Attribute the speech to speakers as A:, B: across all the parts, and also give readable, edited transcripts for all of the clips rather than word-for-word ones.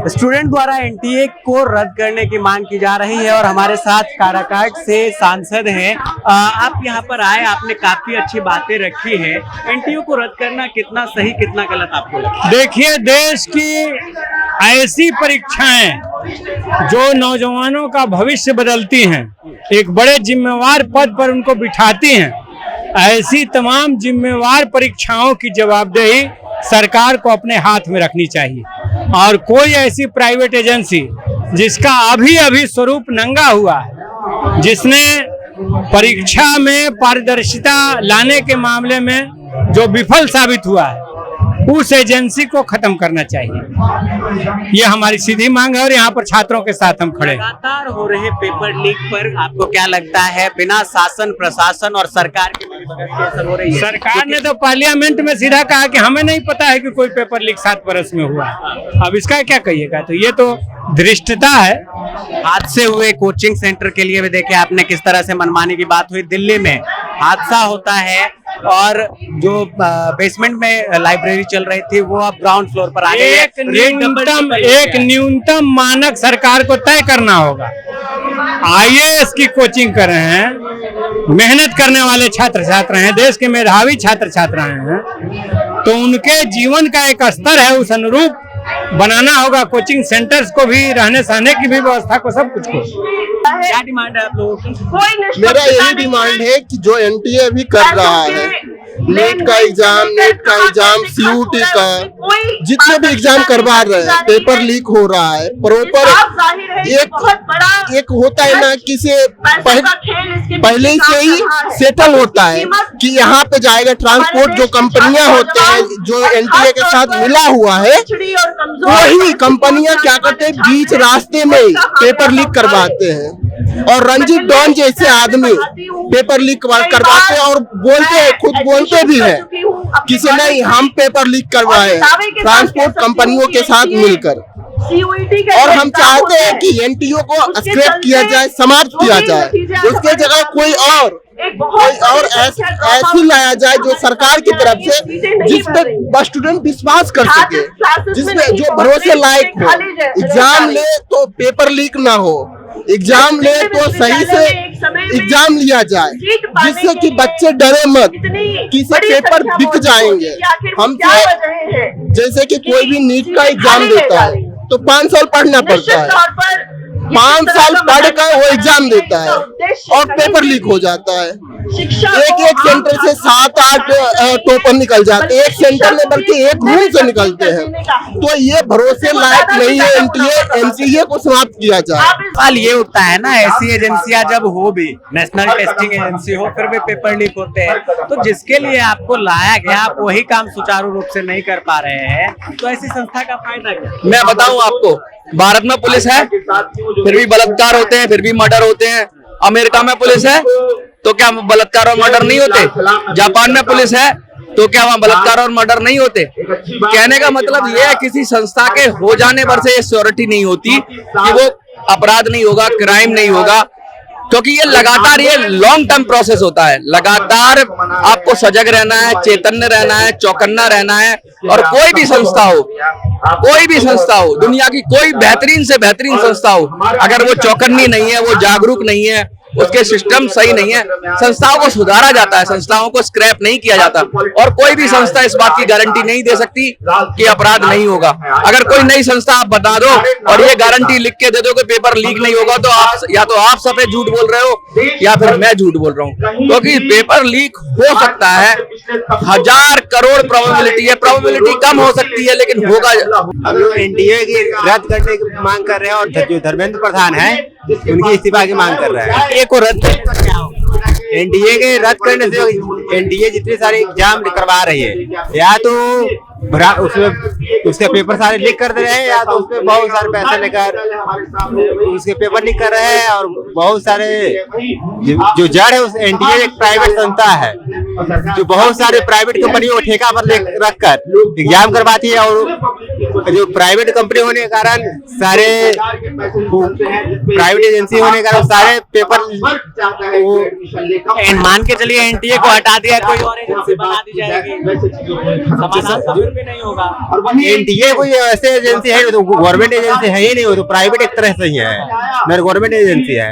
A: Student द्वारा NTA को रद्द करने की मांग की जा रही है और हमारे साथ काराकाट से सांसद हैं। आप यहाँ पर आए, आपने काफी अच्छी बातें रखी है। एनटीए को रद्द करना कितना सही कितना गलत आपको लगता है?
B: देखिए, देश की ऐसी परीक्षाएं जो नौजवानों का भविष्य बदलती हैं, एक बड़े जिम्मेवार पद पर उनको बिठाती हैं, ऐसी तमाम जिम्मेवार परीक्षाओं की जवाबदेही सरकार को अपने हाथ में रखनी चाहिए। और कोई ऐसी प्राइवेट एजेंसी जिसका अभी अभी स्वरूप नंगा हुआ है, जिसने परीक्षा में पारदर्शिता लाने के मामले में जो विफल साबित हुआ है, उस एजेंसी को खत्म करना चाहिए। ये हमारी सीधी मांग है और यहाँ पर छात्रों के साथ हम खड़े हैं।
A: लगातार हो रहे पेपर लीक पर आपको क्या लगता है, बिना शासन प्रशासन और सरकार के मिलीभगत से असर हो रही है?
B: सरकार ने तो पार्लियामेंट में सीधा कहा कि हमें नहीं पता है कि कोई पेपर लीक 7 बरस में हुआ है। अब इसका क्या कहिएगा? तो ये तो धृष्टता है।
A: हादसे हुए कोचिंग सेंटर के लिए भी देखे आपने किस तरह से मनमानी की बात हुई। दिल्ली में हादसा होता है और जो बेसमेंट में लाइब्रेरी चल रही थी वो अब ग्राउंड फ्लोर पर आ गई है।
B: एक न्यूनतम मानक सरकार को तय करना होगा। आईएएस की कोचिंग कर रहे हैं, मेहनत करने वाले छात्र छात्रा हैं, देश के मेधावी छात्र छात्राएं हैं, तो उनके जीवन का एक स्तर है, उस अनुरूप बनाना होगा। कोचिंग सेंटर्स को भी, रहने सहने की भी व्यवस्था को, सब कुछ को।
A: क्या डिमांड है आप लोगों की?
C: मेरा यही डिमांड है कि जो एनटीए अभी कर रहा है, नेट का एग्जाम, सीयूटी का, जितने भी एग्जाम करवा रहे हैं, पेपर लीक हो रहा है। प्रॉपर एक होता है ना कि से पहले से ही सेटल होता है कि यहाँ पे जाएगा। ट्रांसपोर्ट जो कंपनियां होते हैं, जो एनटीए के साथ मिला हुआ है, वही कंपनियां क्या करते हैं, बीच रास्ते में ही पेपर लीक करवाते हैं। और रंजीत डॉन जैसे आदमी पेपर लीक करवाते हैं और बोलते हैं, खुद बोलते भी है किसी नहीं, हम पेपर लीक करवाए ट्रांसपोर्ट कंपनियों के साथ मिलकर। और हम चाहते हैं कि एनटीए को स्क्रैप किया जाए, समाप्त किया जाए, उसके जगह कोई और ऐसी लाया जाए जो सरकार की तरफ से, जिस पर स्टूडेंट विश्वास कर सके, जिसमें जो भरोसे लायक हो। एग्जाम ले तो पेपर लीक ना हो, एग्जाम ले तो सही से एग्जाम लिया जाए, जिससे कि बच्चे डरे मत कि से पेपर बिक जाएंगे। हम जैसे कि कोई भी नीट का एग्जाम देता है तो 5 साल पढ़ना पड़ता है, 5 साल पढ़कर वो एग्जाम देता है और पेपर लीक हो जाता है। एक सेंटर से 7-8 टॉपर निकल जाते हैं, एक सेंटर में बल्कि एक रूम से निकलते हैं। तो ये भरोसे लायक नहीं है। एनटीए को समाप्त किया जाए।
A: सवाल ये उठता है ना, ऐसी एजेंसियां जब हो भी, नेशनल टेस्टिंग एजेंसी हो, फिर भी पेपर लीक होते हैं, तो जिसके लिए आपको लाया गया, आप वही काम सुचारू रूप से नहीं कर पा रहे हैं, तो ऐसी संस्था का फायदा क्या?
D: मैं बताऊं आपको, भारत में पुलिस है फिर भी बलात्कार होते हैं, फिर भी मर्डर होते हैं। अमेरिका में पुलिस है तो क्या बलात्कार और मर्डर नहीं होते? जापान में पुलिस है तो क्या वहाँ बलात्कार और मर्डर नहीं होते? कहने का मतलब ये है, किसी संस्था के हो जाने पर से ये श्योरिटी नहीं होती कि वो अपराध नहीं होगा, क्राइम नहीं होगा, क्योंकि ये लगातार, ये लॉन्ग टर्म प्रोसेस होता है। लगातार आपको सजग रहना है, चैतन्य रहना है, चौकन्ना रहना है। और कोई भी संस्था हो, दुनिया की कोई बेहतरीन से बेहतरीन संस्था हो, अगर वो चौकन्नी नहीं है, वो जागरूक नहीं है, उसके सिस्टम सही नहीं है, संस्थाओं को सुधारा जाता है, संस्थाओं को स्क्रैप नहीं किया जाता। और कोई भी संस्था इस बात की गारंटी नहीं दे सकती कि अपराध नहीं होगा। अगर कोई नई संस्था आप बता दो और ये गारंटी लिख के दे दो कि पेपर लीक नहीं होगा, तो आप सफेद झूठ बोल रहे हो या फिर मैं झूठ बोल रहा हूँ। क्योंकि पेपर लीक हो सकता है, 1000 करोड़ प्रोबेबिलिटी है, प्रोबेबिलिटी कम हो सकती है, लेकिन होगा।
E: हम लोग एनटीए की रद्द करने की मांग कर रहे हैं और जो धर्मेंद्र प्रधान है उनकी इस्तीफा की मांग कर रहे हैं।
A: एनटीए को रद्द करने का क्या होगा?
E: एनटीए के रद्द करने से एनटीए जितने सारे एग्जाम करवा रही है, या तो उसके पेपर सारे लीक कर दे रहे हैं, या तो उसमें बहुत सारे पैसे लेकर उसके पेपर लीक कर रहे हैं। और बहुत सारे जो जड़ है, उस एनटीए एक प्राइवेट संस्था है जो बहुत सारे प्राइवेट कंपनियों को ठेका पर रखकर एग्जाम करवाती है, और जो प्राइवेट कंपनी होने के कारण सारे प्राइवेट एजेंसी होने के कारण सारे पेपर
A: मान के चलिए एनटीए को हटा दिया, कोई और एजेंसी बना दी जाएगी, समाधान तो फिर भी नहीं होगा।
E: एनटीए कोई ऐसे एजेंसी है तो गवर्नमेंट एजेंसी है ही नहीं, वो तो प्राइवेट एक तरह से ही है, न गवर्नमेंट एजेंसी है।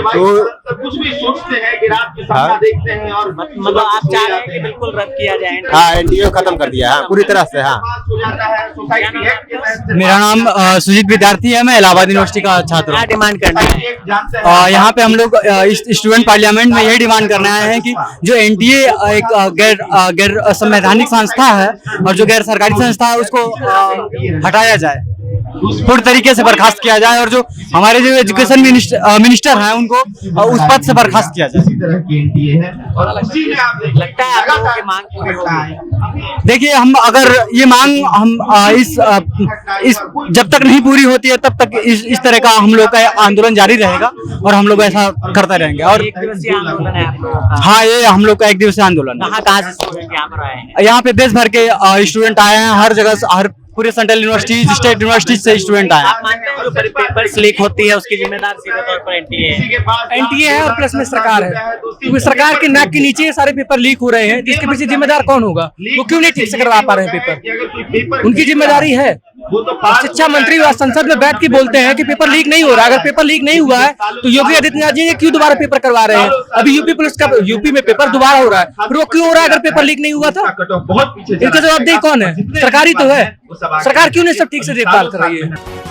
E: तो
F: कुछ भी सोचते हैं कि रात की सपना देखते हैं और
A: मतलब आप चाह रहे हैं कि बिल्कुल रद्द किया जाए?
E: हाँ, एनटीए खत्म कर दिया है पूरी तरह से। हाँ,
G: मेरा नाम सुजीत विद्यार्थी है, मैं इलाहाबाद यूनिवर्सिटी का छात्र
A: क्या
G: हूँ।
A: डिमांड करना है?
G: यहाँ पे हम लोग स्टूडेंट पार्लियामेंट में यही डिमांड करने आए हैं कि जो एनटीए एक गैर संवैधानिक संस्था है और जो गैर सरकारी संस्था है उसको हटाया जाए, पूर्ण तरीके से बर्खास्त किया जाए, और जो हमारे जो एजुकेशन मिनिस्टर हैं उनको उस पद से बर्खास्त किया जाए।
A: लगता है आप लोगों की मांग पूरी होगी?
G: देखिए, हम अगर ये मांग हम इस जब तक नहीं पूरी होती है तब तक इस तरह का हम लोग का आंदोलन जारी रहेगा और हम लोग ऐसा करते रहेंगे। और
A: एक दिवसीय आंदोलन है आप लोगों का?
G: हाँ, ये हम लोग का एक दिवसीय आंदोलन है।
A: कहाँ से स्टूडेंट यहाँ पर आए हैं?
G: यहाँ पे देश भर के स्टूडेंट आए हैं, हर जगह से, हर पूरे सेंट्रल यूनिवर्सिटी, स्टेट यूनिवर्सिटी से स्टूडेंट आए
A: आप मानते हैं जो पेपर्स लीक होती है उसकी जिम्मेदार सीधे तौर पर एनटीए है?
G: एनटीए है और प्लस में सरकार है, क्योंकि सरकार के नाक के नीचे ये सारे पेपर लीक हो रहे हैं, जिसके पीछे जिम्मेदार कौन होगा? वो क्यों नहीं ठीक से करवा पा रहे हैं पेपर? उनकी जिम्मेदारी है। शिक्षा मंत्री व संसद में बैठ के बोलते हैं कि पेपर लीक नहीं हो रहा। अगर पेपर लीक नहीं हुआ है तो योगी आदित्यनाथ जी क्यों दोबारा पेपर करवा रहे हैं? अभी यूपी पुलिस का यूपी में पेपर दोबारा हो रहा है, फिर वो क्यों हो रहा है अगर पेपर लीक नहीं हुआ था? इनका जवाबदेही कौन है? सरकारी तो है। सरकार क्यों नहीं सब ठीक से देखभाल कर रही है?